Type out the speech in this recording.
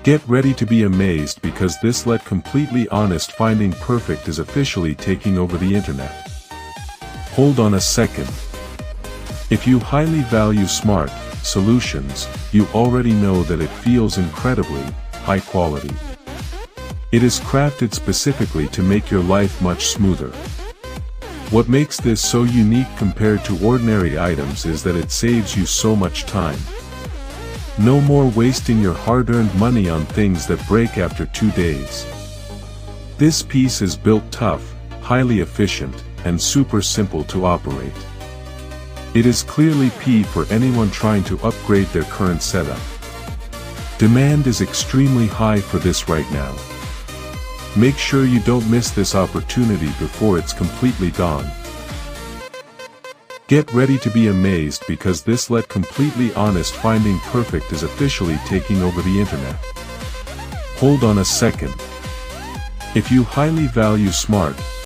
Get ready to be amazed because this let completely honest finding perfect is officially taking over the internet. Hold on a second. If you highly value smart solutions, you already know that it feels incredibly high quality. It is crafted specifically to make your life much smoother. What makes this so unique compared to ordinary items is that it saves you so much time. No more wasting your hard-earned money on things that break after 2 days. This piece is built tough, highly efficient, and super simple to operate. It is clearly P for anyone trying to upgrade their current setup. Demand is extremely high for this right now. Make sure you don't miss this opportunity before it's completely gone. Get ready to be amazed because this let completely honest finding perfect is officially taking over the internet. Hold on a second. If you highly value smart